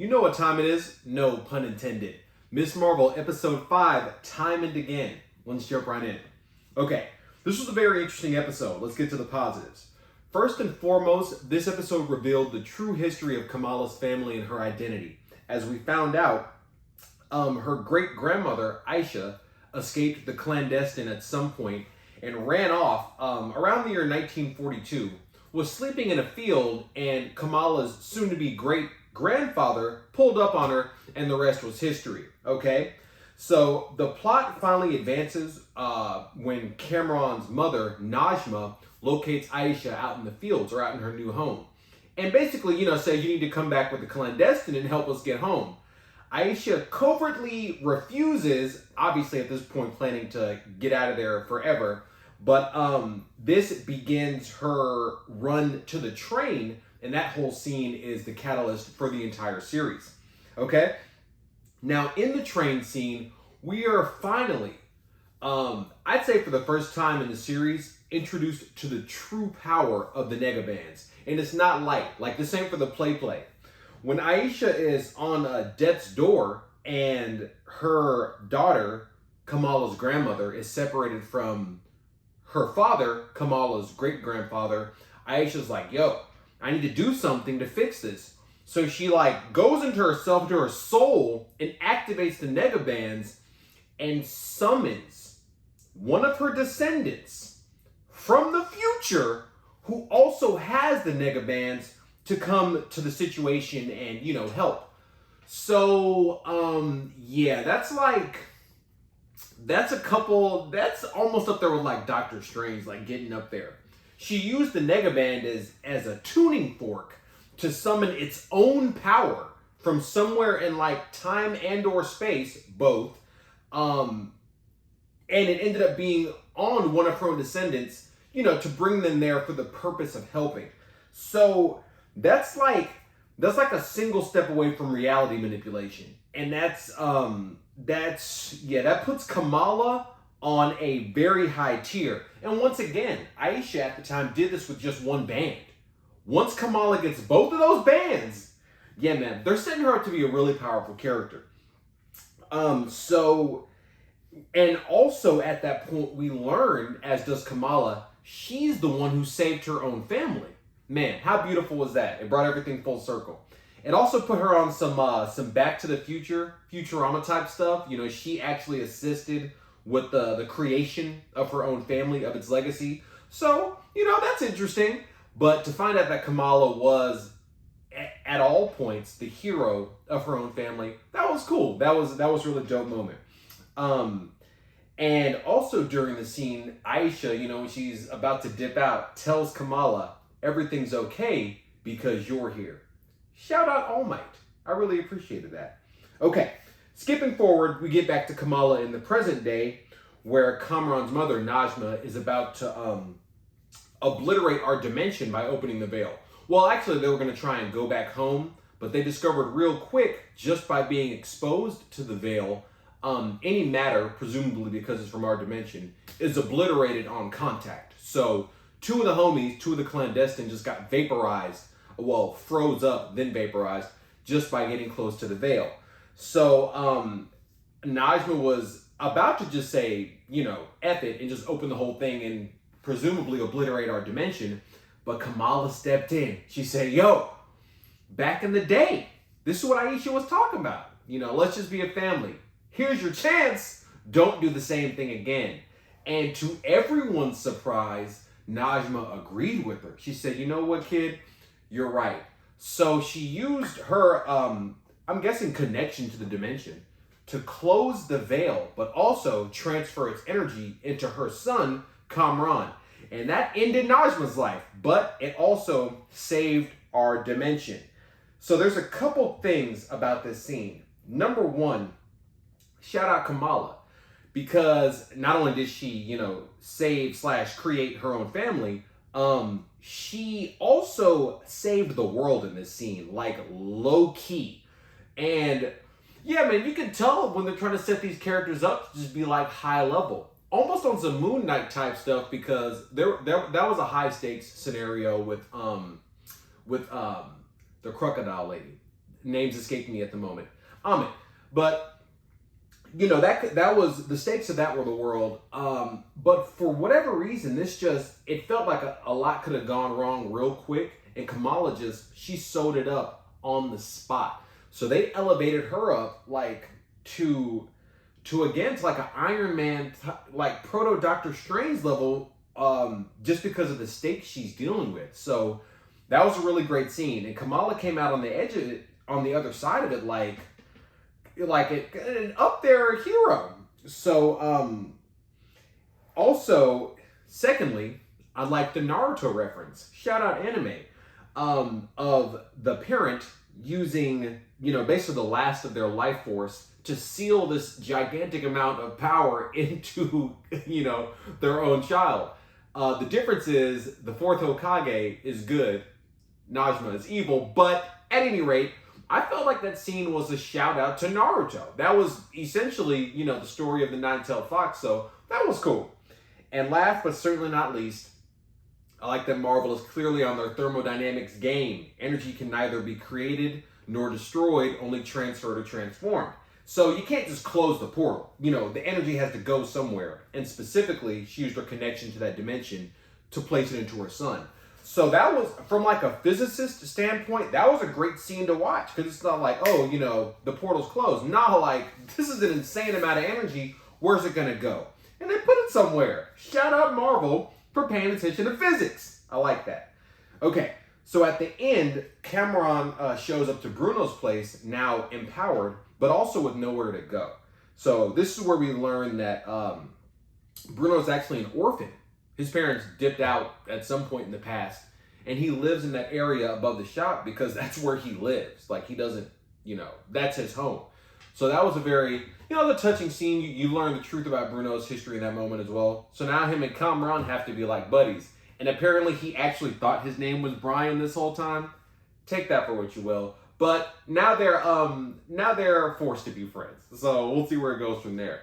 You know what time it is? No pun intended. Miss Marvel, episode 5, Time and Again. Let's jump right in. Okay, this was a very interesting episode. Let's get to the positives. First and foremost, this episode revealed the true history of Kamala's family and her identity. As we found out, her great-grandmother, Aisha, escaped the clandestine at some point and ran off around the year 1942, was sleeping in a field, and Kamala's soon-to-be great-grandfather pulled up on her, and the rest was history, okay? So the plot finally advances when Kamran's mother, Najma, locates Aisha out in the fields or out in her new home. And basically, says you need to come back with the clandestine and help us get home. Aisha covertly refuses, obviously at this point planning to get out of there forever, but this begins her run to the train, and that whole scene is the catalyst for the entire series. Okay? Now, in the train scene, we are finally, I'd say for the first time in the series, introduced to the true power of the Negabands. And it's not light. Like the same for the Play. When Aisha is on death's door and her daughter, Kamala's grandmother, is separated from her father, Kamala's great-grandfather, Aisha's like, yo, I need to do something to fix this. So she goes into herself, into her soul, and activates the Negabands and summons one of her descendants from the future who also has the Negabands to come to the situation and, help. So, yeah, that's almost up there with Doctor Strange, getting up there. She used the Negaband as a tuning fork to summon its own power from somewhere in time and or space, both. And it ended up being on one of her descendants, to bring them there for the purpose of helping. So that's like a single step away from reality manipulation. And that puts Kamala on a very high tier. And once again, Aisha at the time did this with just one band. Once Kamala gets both of those bands, yeah, man, they're setting her up to be a really powerful character. And also at that point, we learn, as does Kamala, she's the one who saved her own family. Man, how beautiful was that? It brought everything full circle. It also put her on some Back to the Future, Futurama type stuff. She actually assisted with the creation of her own family, of its legacy. So, that's interesting. But to find out that Kamala was, at all points, the hero of her own family, that was cool. That was a really dope moment. And also during the scene, Aisha, when she's about to dip out, tells Kamala, everything's okay because you're here. Shout out All Might. I really appreciated that. Okay, skipping forward, we get back to Kamala in the present day, where Kamran's mother, Najma, is about to obliterate our dimension by opening the veil. Well, actually, they were going to try and go back home, but they discovered real quick, just by being exposed to the veil, any matter, presumably because it's from our dimension, is obliterated on contact. So two of the clandestine just got vaporized, froze up, then vaporized, just by getting close to the veil. So Najma was about to just say, F it, and just open the whole thing and presumably obliterate our dimension, but Kamala stepped in. She said, yo, back in the day, this is what Aisha was talking about. Let's just be a family. Here's your chance. Don't do the same thing again. And to everyone's surprise, Najma agreed with her. She said, you know what, kid? You're right. So she used her, I'm guessing, connection to the dimension to close the veil, but also transfer its energy into her son, Kamran. And that ended Najma's life, but it also saved our dimension. So there's a couple things about this scene. Number one, shout out Kamala, because not only did she, save/create her own family, she also saved the world in this scene, low key. And yeah, man, you can tell when they're trying to set these characters up to just be high level, almost on some Moon Knight type stuff, because that was a high stakes scenario with the crocodile lady. names escape me at the moment. Amit. But you know, that was the stakes of that were the world. But for whatever reason, it felt like a lot could have gone wrong real quick, and Kamala she sewed it up on the spot. So they elevated her up like to again to like an Iron Man, like proto Doctor Strange level, just because of the stakes she's dealing with. So that was a really great scene, and Kamala came out on the edge of it, on the other side of it, like an up there hero. So also, secondly, I like the Naruto reference. Shout out anime, of the parent using, you know, basically the last of their life force to seal this gigantic amount of power into, you know, their own child. The difference is the fourth Hokage is good, Najma is evil, but at any rate, I felt like that scene was a shout out to Naruto. That was essentially, you know, the story of the Nine-Tailed Fox, so that was cool. And last but certainly not least, I like that Marvel is clearly on their thermodynamics game. Energy can neither be created nor destroyed, only transferred or transformed. So you can't just close the portal. You know, the energy has to go somewhere. And specifically, she used her connection to that dimension to place it into her son. So that was, from like a physicist standpoint, that was a great scene to watch. Because it's not like, oh, you know, the portal's closed. No, like, this is an insane amount of energy. Where's it going to go? And they put it somewhere. Shout out Marvel for paying attention to physics. I like that. Okay, so at the end, Cameron shows up to Bruno's place, now empowered, but also with nowhere to go. So this is where we learn that Bruno's actually an orphan. His parents dipped out at some point in the past, and he lives in that area above the shop because that's where he lives. Like, he doesn't, you know, that's his home. So that was a very, you know, the touching scene. You learn the truth about Bruno's history in that moment as well. So now him and Kamran have to be like buddies. And apparently he actually thought his name was Brian this whole time. Take that for what you will. But now they're forced to be friends. So we'll see where it goes from there.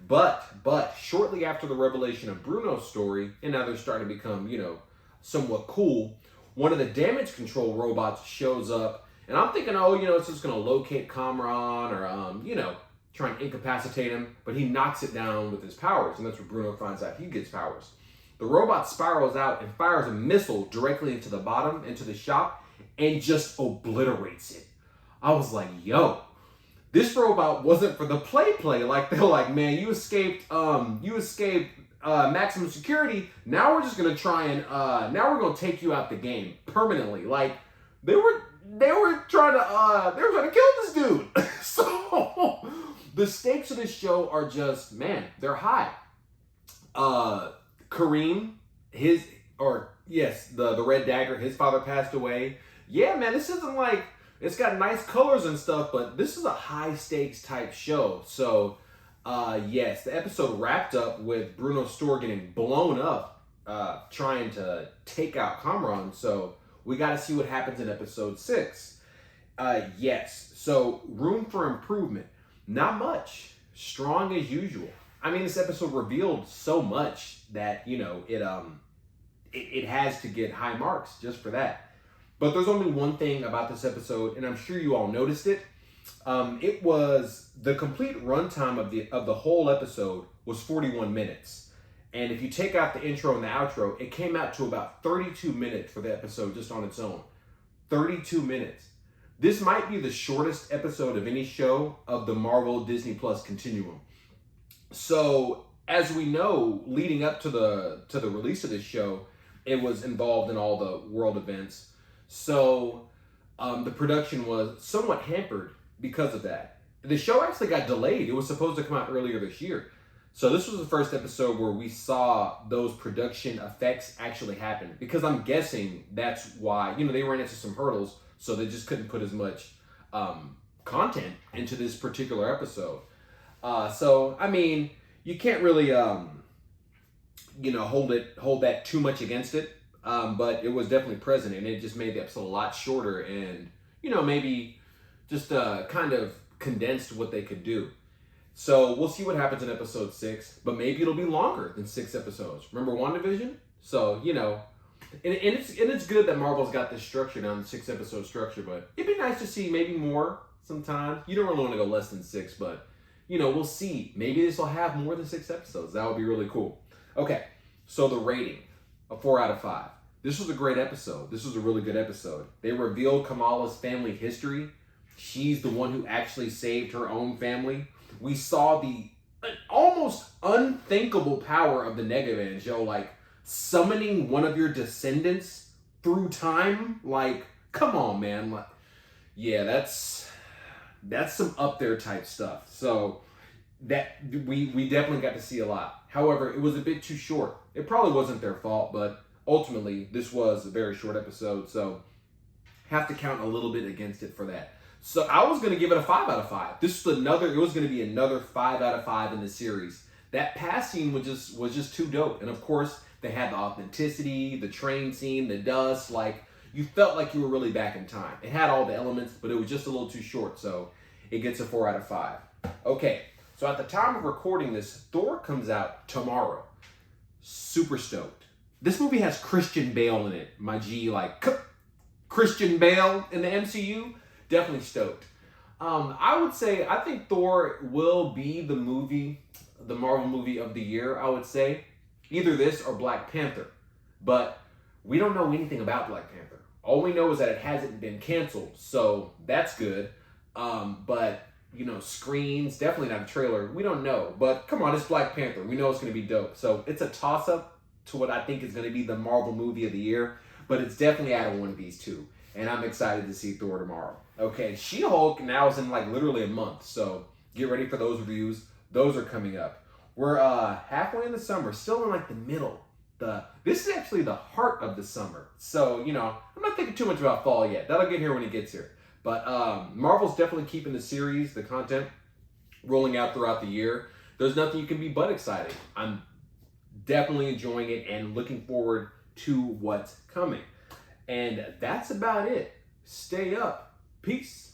But shortly after the revelation of Bruno's story, and now they're starting to become, you know, somewhat cool, one of the damage control robots shows up, and I'm thinking, oh, you know, it's just gonna locate Kamran or you know, try and incapacitate him, but he knocks it down with his powers, and that's where Bruno finds out he gets powers. The robot spirals out and fires a missile directly into the bottom, into the shop, and just obliterates it. I was like, yo, this robot wasn't for the play. Like, they're like, man, you escaped maximum security. Now we're just gonna try and now we're gonna take you out the game permanently. Like, they were trying to kill this dude. So the stakes of this show are just, man, they're high. Kareem, the Red Dagger, his father passed away. Yeah, man, this isn't like, it's got nice colors and stuff, but this is a high stakes type show. So, yes, the episode wrapped up with Bruno's store getting blown up, trying to take out Kamran. So we got to see what happens in episode 6. Yes, so room for improvement. Not much. Strong as usual. I mean, this episode revealed so much that, you know, it has to get high marks just for that. But there's only one thing about this episode, and I'm sure you all noticed it. It was the complete runtime of the whole episode was 41 minutes. And if you take out the intro and the outro, it came out to about 32 minutes for the episode just on its own. 32 minutes. This might be the shortest episode of any show of the Marvel Disney Plus continuum. So, as we know, leading up to the release of this show, it was involved in all the world events. So, the production was somewhat hampered because of that. The show actually got delayed. It was supposed to come out earlier this year. So this was the first episode where we saw those production effects actually happen. Because I'm guessing that's why, you know, they ran into some hurdles, so they just couldn't put as much content into this particular episode. So, I mean, you can't really, you know, hold that too much against it. But it was definitely present, and it just made the episode a lot shorter and, you know, maybe just kind of condensed what they could do. So we'll see what happens in episode 6, but maybe it'll be longer than 6 episodes. Remember WandaVision? So, you know, And it's good that Marvel's got this structure now, the 6-episode structure, but it'd be nice to see maybe more sometimes. You don't really want to go less than 6, but we'll see. Maybe this will have more than 6 episodes. That would be really cool. Okay, so the rating, a 4 out of 5. This was a great episode. This was a really good episode. They revealed Kamala's family history. She's the one who actually saved her own family. We saw the almost unthinkable power of the Negavans, like summoning one of your descendants through time. Like, come on, man. Like, yeah, that's some up there type stuff. So that we definitely got to see a lot. However, it was a bit too short. It probably wasn't their fault, but ultimately this was a very short episode, so have to count a little bit against it for that. So I was going to give it a 5 out of 5. This was it was going to be another 5 out of 5 in the series. That pass scene was just too dope. And of course, they had the authenticity, the train scene, the dust, like you felt like you were really back in time. It had all the elements, but it was just a little too short, so it gets a 4 out of 5. Okay, so at the time of recording this, Thor comes out tomorrow. Super stoked. This movie has Christian Bale in it. My G, like Christian Bale in the MCU. Definitely stoked. I would say I think Thor will be the Marvel movie of the year. I would say either this or Black Panther, but we don't know anything about Black Panther. All we know is that it hasn't been canceled, so that's good. But screens, definitely not a trailer. We don't know, but come on, it's Black Panther. We know it's going to be dope. So it's a toss-up to what I think is going to be the Marvel movie of the year, but it's definitely out of one of these two. And I'm excited to see Thor tomorrow. Okay, She-Hulk now is in like literally a month, so get ready for those reviews. Those are coming up. We're halfway in the summer, still in like the middle. This is actually the heart of the summer. So, I'm not thinking too much about fall yet. That'll get here when it gets here. But Marvel's definitely keeping the series, the content, rolling out throughout the year. There's nothing you can be but excited. I'm definitely enjoying it and looking forward to what's coming. And that's about it. Stay up. Peace.